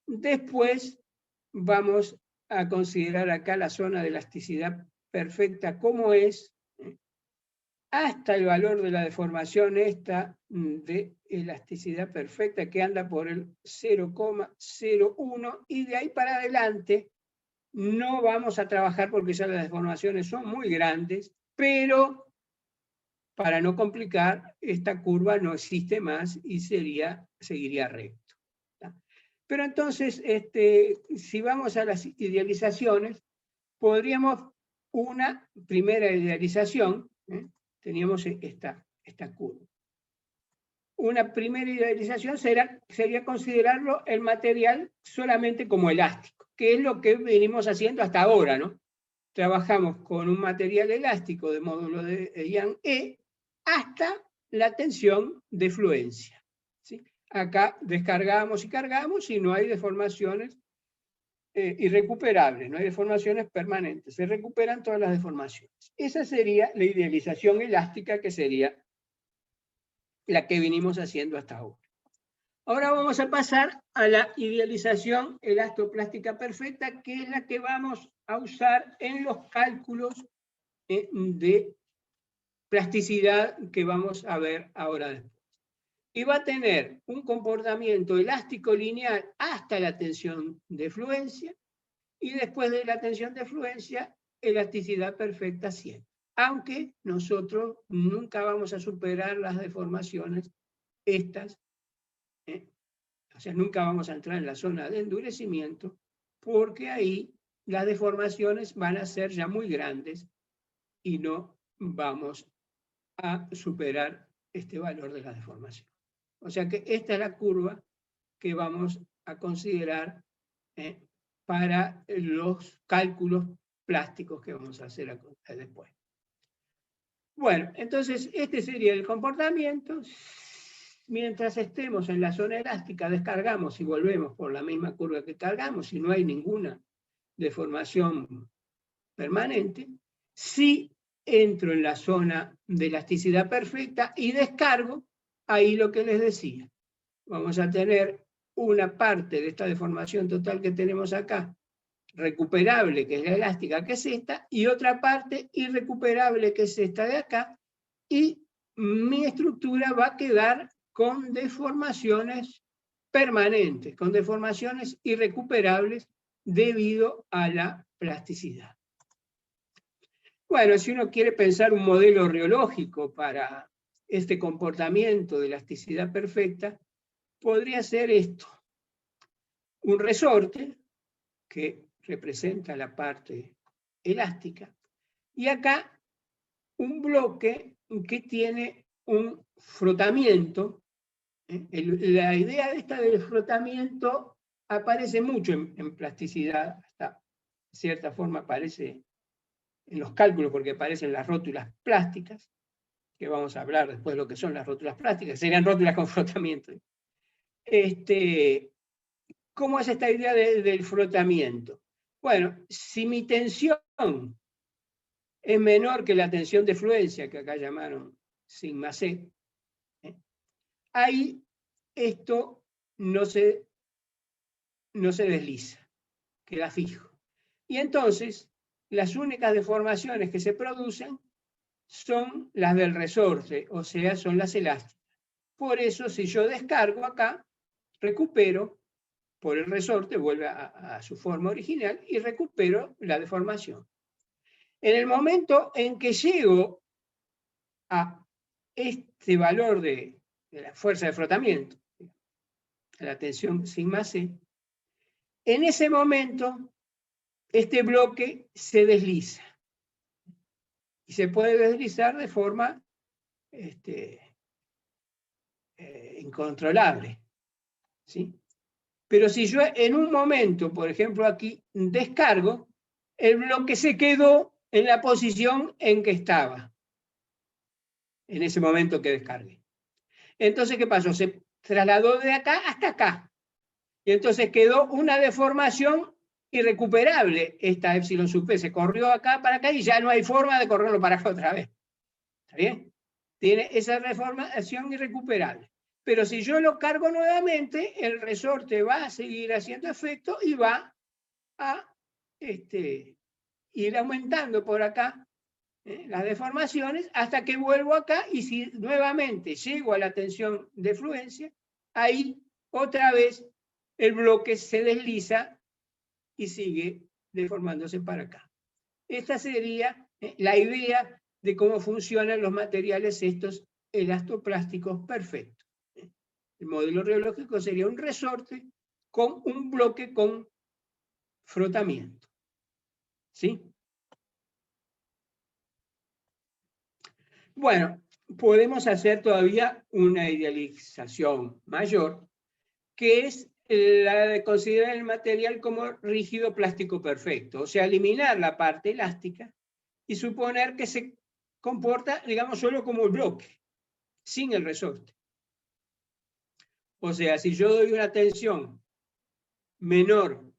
Después vamos a considerar acá la zona de elasticidad perfecta como es, hasta el valor de la deformación esta de elasticidad perfecta que anda por el 0,01, y de ahí para adelante no vamos a trabajar porque ya las deformaciones son muy grandes, pero para no complicar, esta curva no existe más y seguiría recto. ¿Tá? Pero entonces, si vamos a las idealizaciones, podríamos una primera idealización, teníamos esta curva. Una primera idealización sería considerarlo el material solamente como elástico, que es lo que venimos haciendo hasta ahora, ¿no? Trabajamos con un material elástico de módulo de Yang-E hasta la tensión de fluencia, ¿sí? Acá descargamos y cargamos y no hay deformaciones irrecuperables, no hay deformaciones permanentes, se recuperan todas las deformaciones. Esa sería la idealización elástica, que sería la que venimos haciendo hasta ahora. Ahora vamos a pasar a la idealización elastoplástica perfecta, que es la que vamos a usar en los cálculos de plasticidad que vamos a ver ahora después. Y va a tener un comportamiento elástico lineal hasta la tensión de fluencia, y después de la tensión de fluencia, elasticidad perfecta siempre. Aunque nosotros nunca vamos a superar las deformaciones estas, o sea, nunca vamos a entrar en la zona de endurecimiento, porque ahí las deformaciones van a ser ya muy grandes y no vamos a superar este valor de la deformación. O sea que esta es la curva que vamos a considerar para los cálculos plásticos que vamos a hacer después. Bueno, entonces este sería el comportamiento. Mientras estemos en la zona elástica, descargamos y volvemos por la misma curva que cargamos y no hay ninguna deformación permanente. Si entro en la zona de elasticidad perfecta y descargo, ahí lo que les decía, vamos a tener una parte de esta deformación total que tenemos acá, recuperable, que es la elástica, que es esta, y otra parte irrecuperable, que es esta de acá, y mi estructura va a quedar con deformaciones permanentes, con deformaciones irrecuperables debido a la plasticidad. Bueno, si uno quiere pensar un modelo reológico para este comportamiento de elasticidad perfecta, podría ser esto: un resorte que representa la parte elástica, y acá un bloque que tiene un frotamiento. La idea del frotamiento aparece mucho en plasticidad, hasta de cierta forma aparece en los cálculos, porque aparecen las rótulas plásticas, que vamos a hablar después de lo que son las rótulas plásticas, serían rótulas con frotamiento. ¿Cómo es esta idea del frotamiento? Bueno, si mi tensión es menor que la tensión de fluencia, que acá llamaron sigma C, ahí esto no se desliza, queda fijo. Y entonces, las únicas deformaciones que se producen son las del resorte, o sea, son las elásticas. Por eso, si yo descargo acá, recupero por el resorte, vuelve a su forma original y recupero la deformación. En el momento en que llego a este valor de la fuerza de frotamiento, la tensión sigma C, en ese momento este bloque se desliza. Y se puede deslizar de forma incontrolable, ¿sí? Pero si yo en un momento, por ejemplo aquí, descargo, el bloque se quedó en la posición en que estaba, en ese momento que descargué. Entonces, ¿qué pasó? Se trasladó de acá hasta acá. Y entonces quedó una deformación irrecuperable, esta epsilon sub p. Se corrió acá para acá y ya no hay forma de correrlo para acá otra vez. ¿Está bien? Tiene esa deformación irrecuperable. Pero si yo lo cargo nuevamente, el resorte va a seguir haciendo efecto y va a ir aumentando por acá las deformaciones hasta que vuelvo acá, y si nuevamente llego a la tensión de fluencia, ahí otra vez el bloque se desliza y sigue deformándose para acá. Esta sería la idea de cómo funcionan los materiales estos elastoplásticos perfectos. El modelo rheológico sería un resorte con un bloque con frotamiento. ¿Sí? Bueno, podemos hacer todavía una idealización mayor, que es la de considerar el material como rígido plástico perfecto, o sea, eliminar la parte elástica y suponer que se comporta, digamos, solo como el bloque, sin el resorte. O sea, si yo doy una tensión menor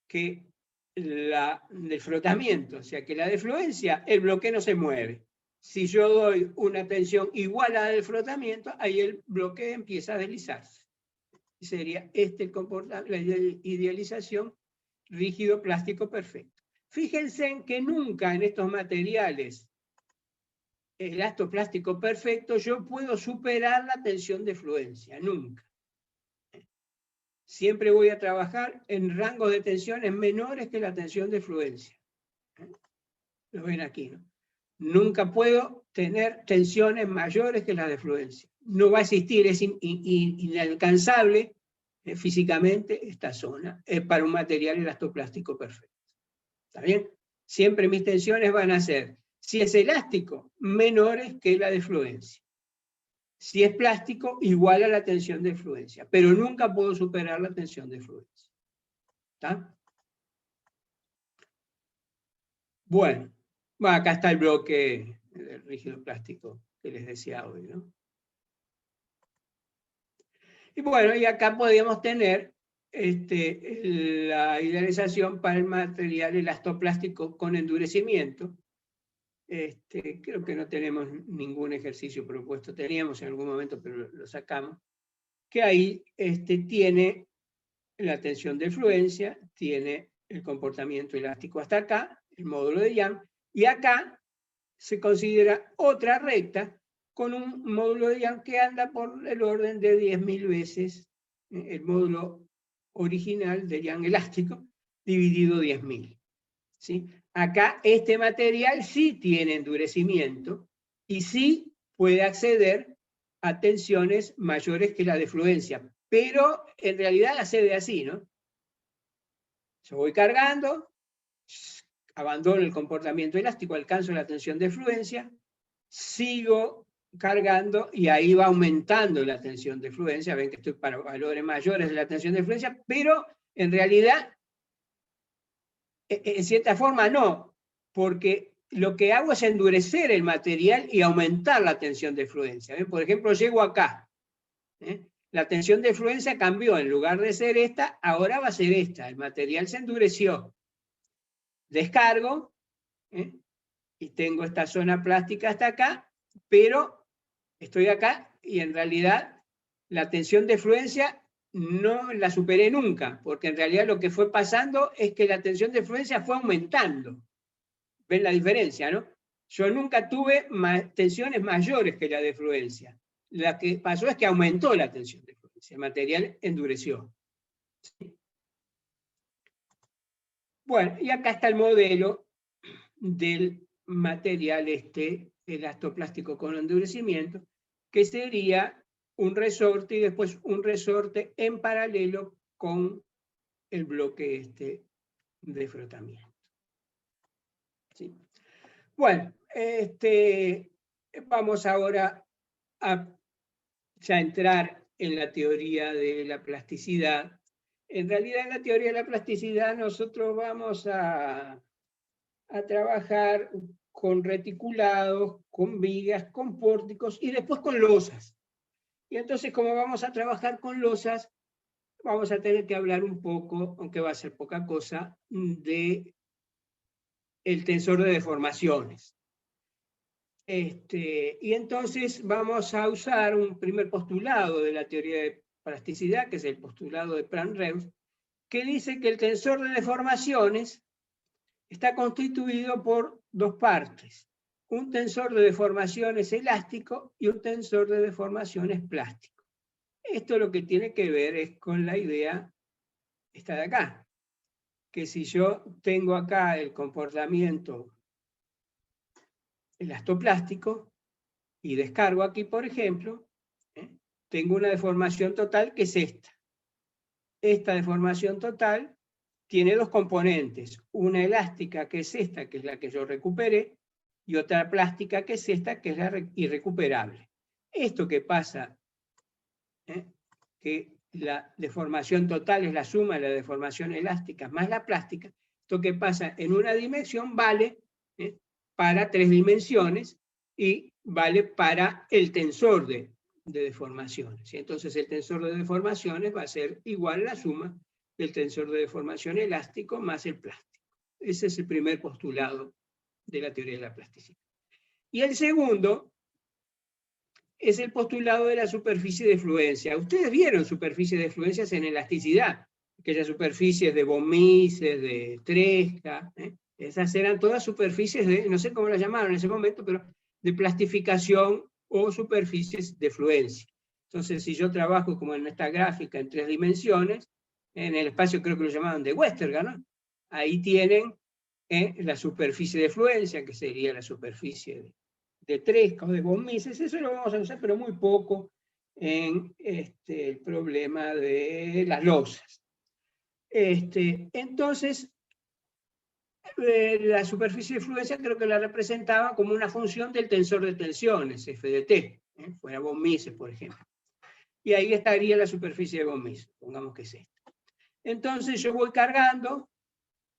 que la del frotamiento, o sea, que la de fluencia, el bloque no se mueve. Si yo doy una tensión igual a la del frotamiento, ahí el bloque empieza a deslizarse. Sería el comportamiento, la idealización rígido plástico perfecto. Fíjense en que nunca en estos materiales elastoplástico perfecto yo puedo superar la tensión de fluencia, nunca. Siempre voy a trabajar en rangos de tensiones menores que la tensión de fluencia. Lo ven aquí, ¿no? Nunca puedo tener tensiones mayores que las de fluencia. No va a existir, es inalcanzable físicamente esta zona para un material elastoplástico perfecto. ¿Está bien? Siempre mis tensiones van a ser, si es elástico, menores que la de fluencia. Si es plástico, igual a la tensión de fluencia, pero nunca puedo superar la tensión de fluencia. ¿Está? Bueno, acá está el bloque del rígido plástico que les decía hoy, ¿no? Y bueno, y acá podríamos tener la idealización para el material elastoplástico con endurecimiento. Creo que no tenemos ningún ejercicio propuesto, teníamos en algún momento, pero lo sacamos, que ahí tiene la tensión de fluencia, tiene el comportamiento elástico hasta acá, el módulo de Young, y acá se considera otra recta con un módulo de Young que anda por el orden de 10.000 veces el módulo original de Young elástico, dividido 10.000. ¿Sí? Acá este material sí tiene endurecimiento y sí puede acceder a tensiones mayores que la de fluencia, pero en realidad accede así, ¿no? Yo voy cargando, abandono el comportamiento elástico, alcanzo la tensión de fluencia, sigo cargando y ahí va aumentando la tensión de fluencia, ven que estoy para valores mayores de la tensión de fluencia, pero en realidad, en cierta forma no, porque lo que hago es endurecer el material y aumentar la tensión de fluencia. ¿Ven? Por ejemplo, llego acá, la tensión de fluencia cambió, en lugar de ser esta, ahora va a ser esta, el material se endureció. Descargo, y tengo esta zona plástica hasta acá, pero estoy acá y en realidad la tensión de fluencia no la superé nunca, porque en realidad lo que fue pasando es que la tensión de fluencia fue aumentando. ¿Ven la diferencia, no? Yo nunca tuve tensiones mayores que la de fluencia. Lo que pasó es que aumentó la tensión de fluencia, el material endureció. ¿Sí? Bueno, y acá está el modelo del material elastoplástico con endurecimiento, que sería un resorte y después un resorte en paralelo con el bloque de frotamiento. ¿Sí? Bueno, vamos ahora a ya entrar en la teoría de la plasticidad. En realidad, en la teoría de la plasticidad nosotros vamos a trabajar con reticulados, con vigas, con pórticos y después con losas. Y entonces, como vamos a trabajar con losas, vamos a tener que hablar un poco, aunque va a ser poca cosa, de el tensor de deformaciones. Y entonces vamos a usar un primer postulado de la teoría de plasticidad, que es el postulado de Pran-Reus, que dice que el tensor de deformaciones está constituido por dos partes, un tensor de deformaciones elástico y un tensor de deformaciones plástico. Esto lo que tiene que ver es con la idea esta de acá, que si yo tengo acá el comportamiento elastoplástico y descargo aquí, por ejemplo, tengo una deformación total que es esta. Esta deformación total tiene dos componentes, una elástica que es esta, que es la que yo recuperé, y otra plástica que es esta, que es la irrecuperable. Esto que pasa, que la deformación total es la suma de la deformación elástica más la plástica, esto que pasa en una dimensión vale para 3 dimensiones y vale para el tensor de deformaciones. Entonces el tensor de deformaciones va a ser igual a la suma del tensor de deformación elástico más el plástico. Ese es el primer postulado de la teoría de la plasticidad. Y el segundo es el postulado de la superficie de fluencia. Ustedes vieron superficies de fluencias en elasticidad, aquellas superficies de von Mises, de Tresca, esas eran todas superficies de, no sé cómo las llamaron en ese momento, pero de plastificación o superficies de fluencia. Entonces, si yo trabajo como en esta gráfica en 3 dimensiones, en el espacio creo que lo llamaban de Westergaard, ¿no? Ahí tienen la superficie de fluencia, que sería la superficie de Tresca o de von Mises. Eso lo vamos a usar, pero muy poco en el problema de las losas. Entonces, la superficie de fluencia creo que la representaba como una función del tensor de tensiones, F de T, fuera von Mises, por ejemplo. Y ahí estaría la superficie de von Mises, pongamos que es esta. Entonces yo voy cargando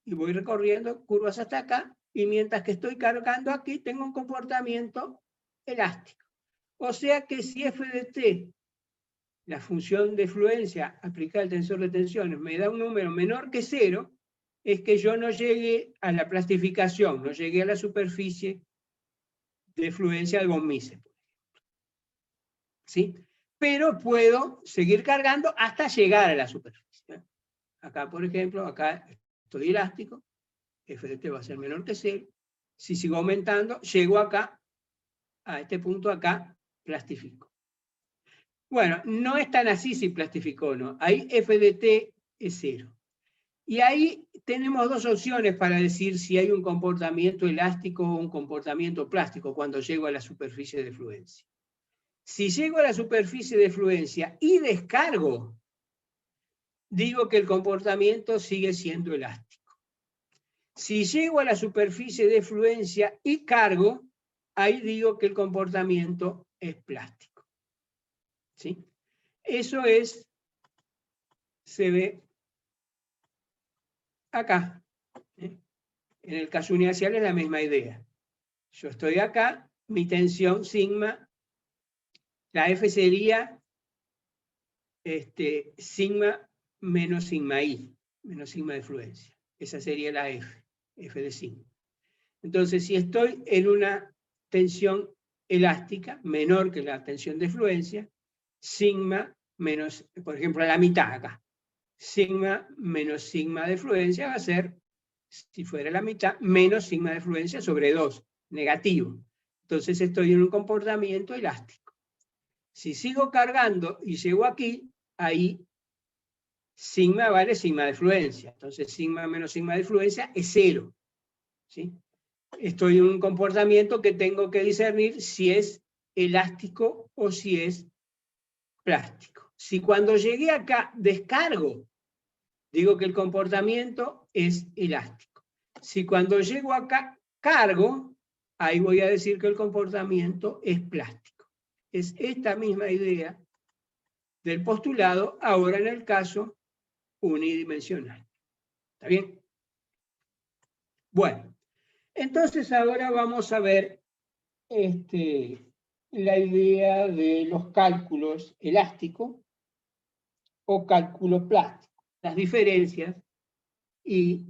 y voy recorriendo curvas hasta acá, y mientras que estoy cargando aquí tengo un comportamiento elástico. O sea que si F de T, la función de fluencia aplicada al tensor de tensiones, me da un número menor que 0, es que yo no llegué a la plastificación, no llegué a la superficie de fluencia de von Mises. ¿Sí? Pero puedo seguir cargando hasta llegar a la superficie. Acá, por ejemplo, acá estoy elástico, F de T va a ser menor que 0. Si sigo aumentando, llego acá, a este punto acá, plastifico. Bueno, no es tan así si plastificó o no. Ahí F de T es 0. Y ahí tenemos dos opciones para decir si hay un comportamiento elástico o un comportamiento plástico cuando llego a la superficie de fluencia. Si llego a la superficie de fluencia y descargo, digo que el comportamiento sigue siendo elástico. Si llego a la superficie de fluencia y cargo, ahí digo que el comportamiento es plástico. ¿Sí? Eso se ve acá. En el caso uniaxial es la misma idea. Yo estoy acá, mi tensión sigma, la F sería sigma menos sigma I, menos sigma de fluencia. Esa sería la F de sigma. Entonces, si estoy en una tensión elástica menor que la tensión de fluencia, sigma menos, por ejemplo, a la mitad acá, sigma menos sigma de fluencia va a ser, si fuera la mitad, menos sigma de fluencia sobre 2, negativo. Entonces estoy en un comportamiento elástico. Si sigo cargando y llego aquí, ahí sigma vale sigma de fluencia. Entonces sigma menos sigma de fluencia es 0. ¿Sí? Estoy en un comportamiento que tengo que discernir si es elástico o si es plástico. Si cuando llegué acá descargo, digo que el comportamiento es elástico. Si cuando llego acá cargo, ahí voy a decir que el comportamiento es plástico. Es esta misma idea del postulado, ahora en el caso unidimensional. ¿Está bien? Bueno, entonces ahora vamos a ver la idea de los cálculos elásticos o cálculo plástico, las diferencias y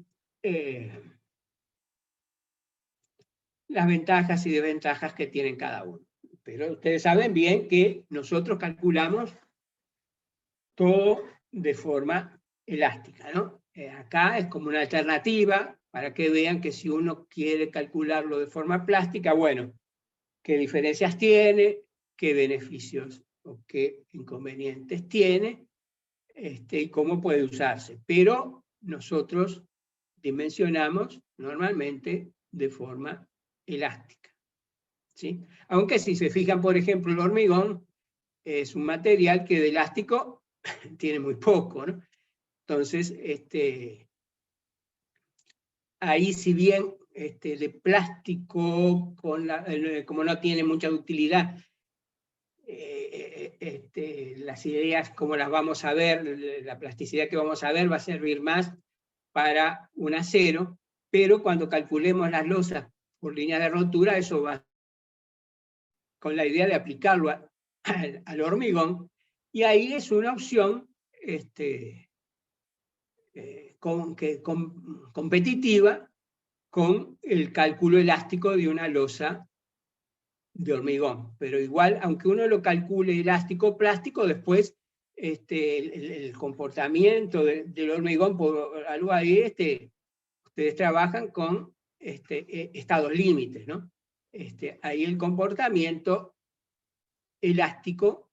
las ventajas y desventajas que tienen cada uno. Pero ustedes saben bien que nosotros calculamos todo de forma elástica, ¿no? Acá es como una alternativa para que vean que si uno quiere calcularlo de forma plástica, bueno, qué diferencias tiene, qué beneficios o qué inconvenientes tiene, y cómo puede usarse. Pero nosotros dimensionamos normalmente de forma elástica. ¿sí? Aunque si se fijan, por ejemplo, el hormigón es un material que de elástico tiene muy poco, ¿no? Entonces, ahí si bien de plástico, como no tiene mucha utilidad, las ideas como las vamos a ver, la plasticidad que vamos a ver va a servir más para un acero, pero cuando calculemos las losas por líneas de rotura, eso va con la idea de aplicarlo al hormigón, y ahí es una opción competitiva con el cálculo elástico de una losa de hormigón. Pero igual, aunque uno lo calcule elástico o plástico, después el comportamiento del hormigón, por algo ahí, ustedes trabajan con estados límites, ¿no? Ahí el comportamiento elástico